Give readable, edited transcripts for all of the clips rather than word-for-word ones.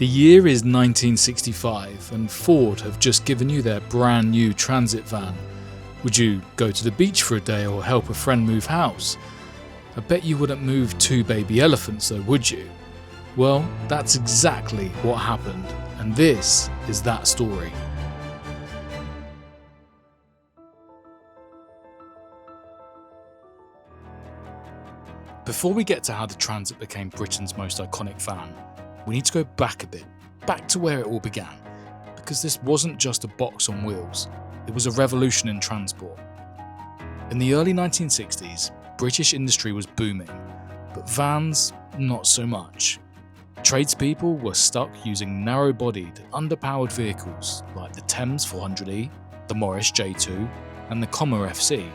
The year is 1965 and Ford have just given you their brand new transit van. Would you go to the beach for a day or help a friend move house? I bet you wouldn't move 2 baby elephants though, would you? Well, that's exactly what happened, and this is that story. Before we get to how the Transit became Britain's most iconic van, we need to go back a bit, back to where it all began, because this wasn't just a box on wheels, it was a revolution in transport. In the early 1960s, British industry was booming, but vans, not so much. Tradespeople were stuck using narrow-bodied, underpowered vehicles like the Thames 400E, the Morris J2, and the Commer FC,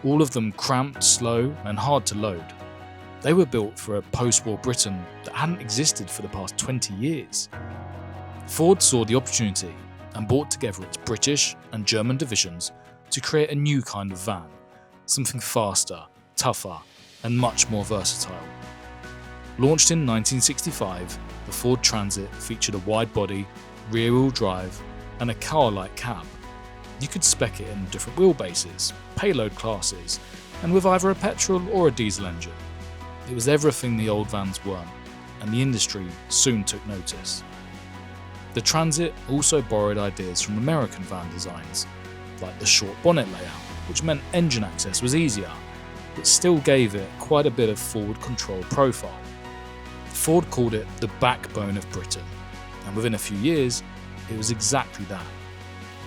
all of them cramped, slow, and hard to load. They were built for a post-war Britain that hadn't existed for the past 20 years. Ford saw the opportunity and brought together its British and German divisions to create a new kind of van, something faster, tougher, and much more versatile. Launched in 1965, the Ford Transit featured a wide-body, rear-wheel drive, and a car-like cab. You could spec it in different wheelbases, payload classes, and with either a petrol or a diesel engine. It was everything the old vans weren't, and the industry soon took notice. The Transit also borrowed ideas from American van designs, like the short bonnet layout, which meant engine access was easier, but still gave it quite a bit of forward control profile. Ford called it the backbone of Britain, and within a few years, it was exactly that.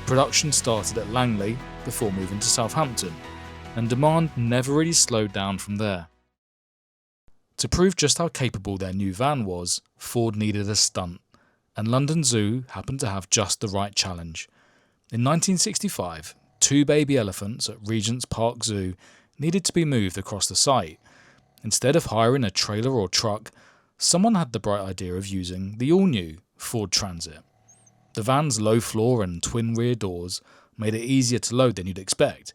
Production started at Langley before moving to Southampton, and demand never really slowed down from there. To prove just how capable their new van was, Ford needed a stunt, and London Zoo happened to have just the right challenge. In 1965, 2 baby elephants at Regent's Park Zoo needed to be moved across the site. Instead of hiring a trailer or truck, someone had the bright idea of using the all-new Ford Transit. The van's low floor and twin rear doors made it easier to load than you'd expect.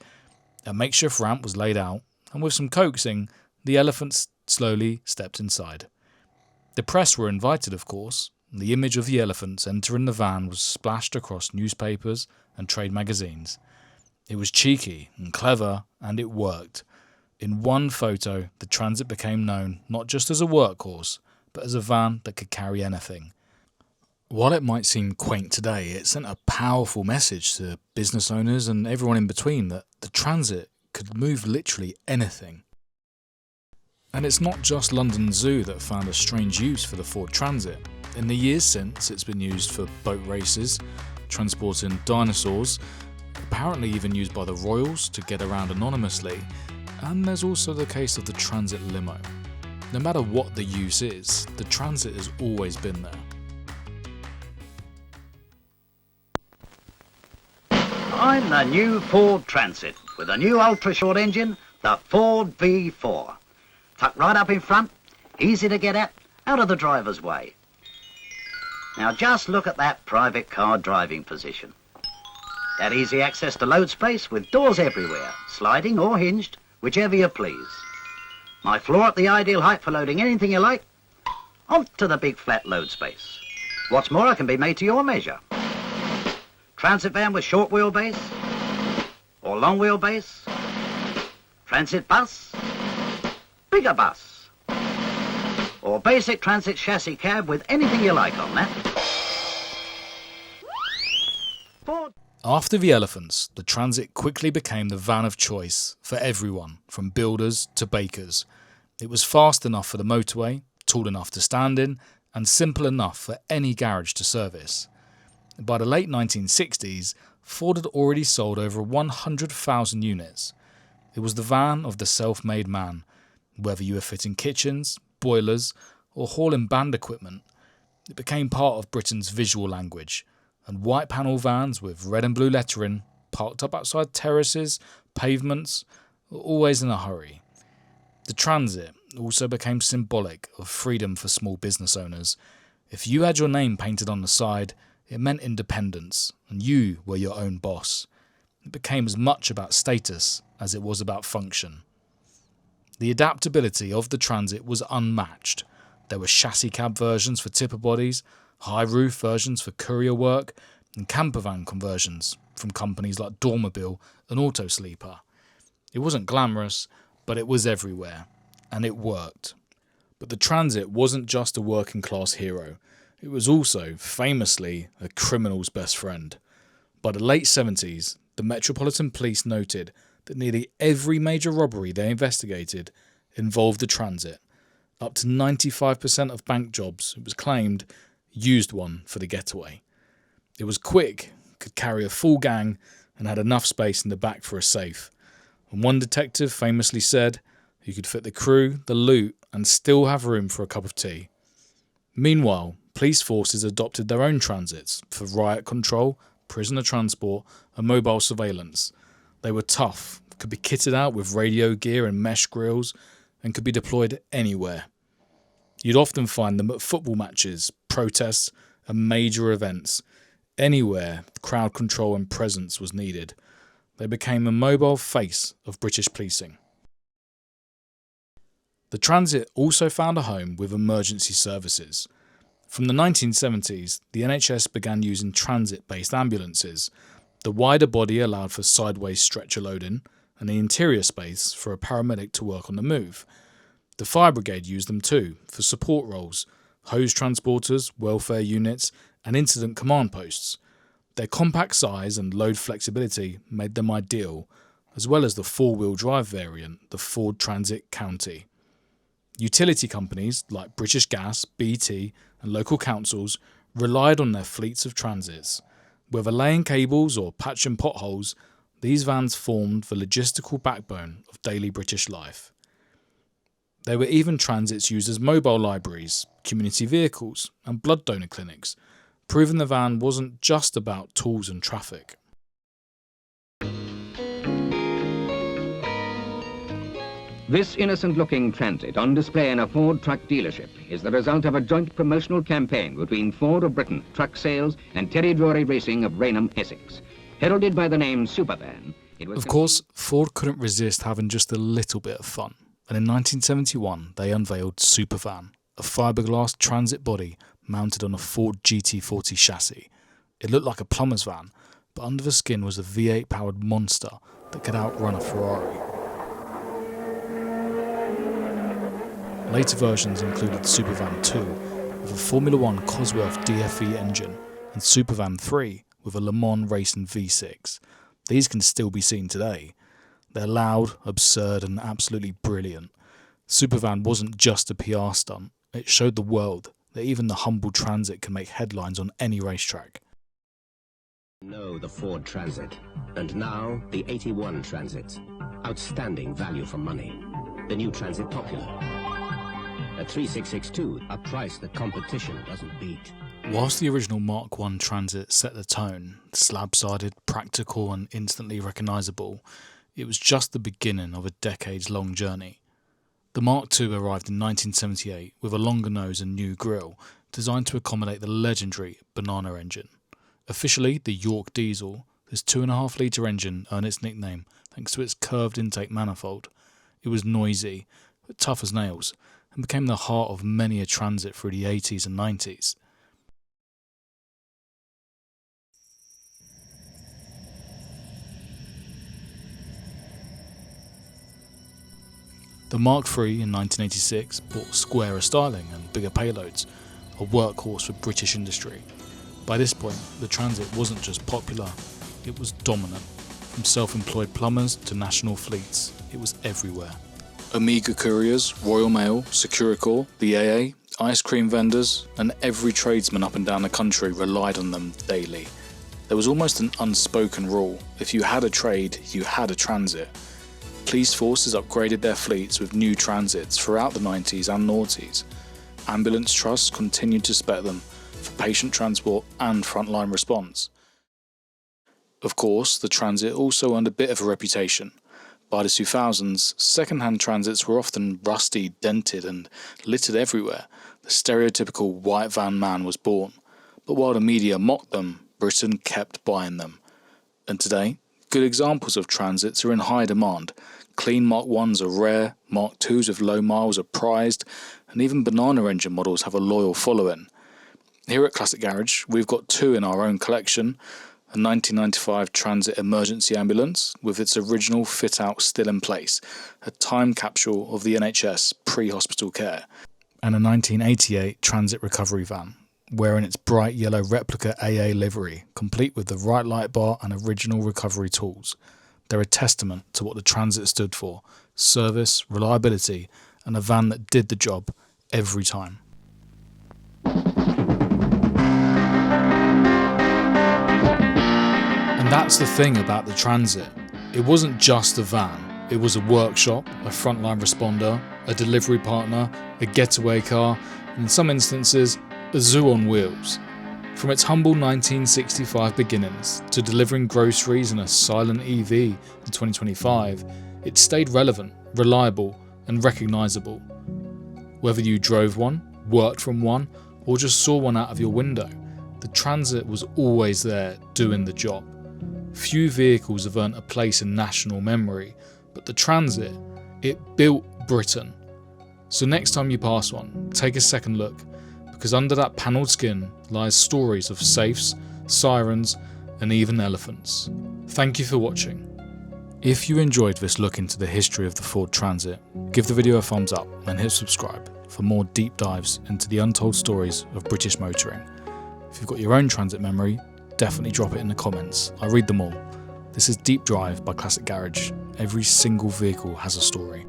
A makeshift ramp was laid out, and with some coaxing, the elephants slowly stepped inside. The press were invited, of course. The image of the elephants entering the van was splashed across newspapers and trade magazines. It was cheeky and clever, and it worked. In one photo, the Transit became known not just as a workhorse, but as a van that could carry anything. While it might seem quaint today, it sent a powerful message to business owners and everyone in between that the Transit could move literally anything. And it's not just London Zoo that found a strange use for the Ford Transit. In the years since, it's been used for boat races, transporting dinosaurs, apparently even used by the royals to get around anonymously, and there's also the case of the Transit limo. No matter what the use is, the Transit has always been there. I'm the new Ford Transit with a new ultra-short engine, the Ford V4. Tucked right up in front, easy to get at, out of the driver's way. Now just look at that private car driving position. That easy access to load space with doors everywhere, sliding or hinged, whichever you please. My floor at the ideal height for loading anything you like, onto the big flat load space. What's more, it can be made to your measure. Transit van with short wheelbase, or long wheelbase, transit bus, bigger bus, or basic transit chassis cab with anything you like on that. Ford. After the elephants, the Transit quickly became the van of choice for everyone, from builders to bakers. It was fast enough for the motorway, tall enough to stand in, and simple enough for any garage to service. By the late 1960s, Ford had already sold over 100,000 units. It was the van of the self-made man. Whether you were fitting kitchens, boilers, or hauling band equipment, it became part of Britain's visual language, and white panel vans with red and blue lettering, parked up outside terraces, pavements, were always in a hurry. The Transit also became symbolic of freedom for small business owners. If you had your name painted on the side, it meant independence, and you were your own boss. It became as much about status as it was about function. The adaptability of the Transit was unmatched. There were chassis cab versions for tipper bodies, high roof versions for courier work, and camper van conversions from companies like Dormobile and Autosleeper. It wasn't glamorous, but it was everywhere, and it worked. But the Transit wasn't just a working class hero, it was also, famously, a criminal's best friend. By the late 70s, the Metropolitan Police noted that nearly every major robbery they investigated involved the Transit. Up to 95% of bank jobs, it was claimed, used one for the getaway. It was quick, could carry a full gang, and had enough space in the back for a safe. And one detective famously said he could fit the crew, the loot, and still have room for a cup of tea. Meanwhile, police forces adopted their own transits for riot control, prisoner transport, and mobile surveillance. They were tough, could be kitted out with radio gear and mesh grills, and could be deployed anywhere. You'd often find them at football matches, protests, and major events. Anywhere crowd control and presence was needed. They became a mobile face of British policing. The Transit also found a home with emergency services. From the 1970s, the NHS began using transit-based ambulances. The wider body allowed for sideways stretcher loading, and the interior space for a paramedic to work on the move. The fire brigade used them too, for support roles, hose transporters, welfare units, and incident command posts. Their compact size and load flexibility made them ideal, as well as the four-wheel drive variant, the Ford Transit County. Utility companies like British Gas, BT, and local councils relied on their fleets of transits. Whether laying cables or patching potholes, these vans formed the logistical backbone of daily British life. There were even transits used as mobile libraries, community vehicles, and blood donor clinics, proving the van wasn't just about tools and traffic. This innocent-looking Transit on display in a Ford truck dealership is the result of a joint promotional campaign between Ford of Britain Truck Sales and Terry Drury Racing of Rainham, Essex. Heralded by the name Supervan, it was... Of course, Ford couldn't resist having just a little bit of fun, and in 1971 they unveiled Supervan, a fiberglass transit body mounted on a Ford GT40 chassis. It looked like a plumber's van, but under the skin was a V8-powered monster that could outrun a Ferrari. Later versions included Supervan 2 with a Formula 1 Cosworth DFE engine and Supervan 3 with a Le Mans Racing V6. These can still be seen today. They're loud, absurd and absolutely brilliant. Supervan wasn't just a PR stunt, it showed the world that even the humble Transit can make headlines on any racetrack. Know the Ford Transit, and now the 81 Transit. Outstanding value for money. The new Transit Popular. At 3662, a price the competition doesn't beat. Whilst the original Mark I Transit set the tone, slab-sided, practical and instantly recognisable, it was just the beginning of a decades-long journey. The Mark II arrived in 1978 with a longer nose and new grille, designed to accommodate the legendary banana engine. Officially the York Diesel, this 2.5 litre engine earned its nickname thanks to its curved intake manifold. It was noisy, but tough as nails, and became the heart of many a Transit through the 80s and 90s. The Mark III in 1986 brought squarer styling and bigger payloads, a workhorse for British industry. By this point, the Transit wasn't just popular, it was dominant. From self-employed plumbers to national fleets, it was everywhere. Amiga couriers, Royal Mail, Securicorps, the AA, ice cream vendors, and every tradesman up and down the country relied on them daily. There was almost an unspoken rule: if you had a trade, you had a Transit. Police forces upgraded their fleets with new Transits throughout the 90s and noughties. Ambulance trusts continued to spec them for patient transport and frontline response. Of course, the Transit also earned a bit of a reputation. By the 2000s, second-hand Transits were often rusty, dented and littered everywhere. The stereotypical white van man was born. But while the media mocked them, Britain kept buying them. And today, good examples of Transits are in high demand. Clean Mark 1s are rare, Mark 2s with low miles are prized, and even banana engine models have a loyal following. Here at Classic Garage, we've got two in our own collection. A 1995 Transit emergency ambulance with its original fit-out still in place, a time capsule of the NHS pre-hospital care, and a 1988 Transit recovery van, wearing its bright yellow replica AA livery, complete with the right light bar and original recovery tools. They're a testament to what the Transit stood for: service, reliability, and a van that did the job every time. And that's the thing about the Transit. It wasn't just a van. It was a workshop, a frontline responder, a delivery partner, a getaway car, and in some instances, a zoo on wheels. From its humble 1965 beginnings to delivering groceries in a silent EV in 2025, it stayed relevant, reliable, and recognisable. Whether you drove one, worked from one, or just saw one out of your window, the Transit was always there doing the job. Few vehicles have earned a place in national memory, but the Transit, it built Britain. So next time you pass one, take a second look, because under that panelled skin lies stories of safes, sirens, and even elephants. Thank you for watching. If you enjoyed this look into the history of the Ford Transit, give the video a thumbs up and hit subscribe for more deep dives into the untold stories of British motoring. If you've got your own Transit memory, definitely drop it in the comments. I read them all. This is Deep Drive by Classic Garage. Every single vehicle has a story.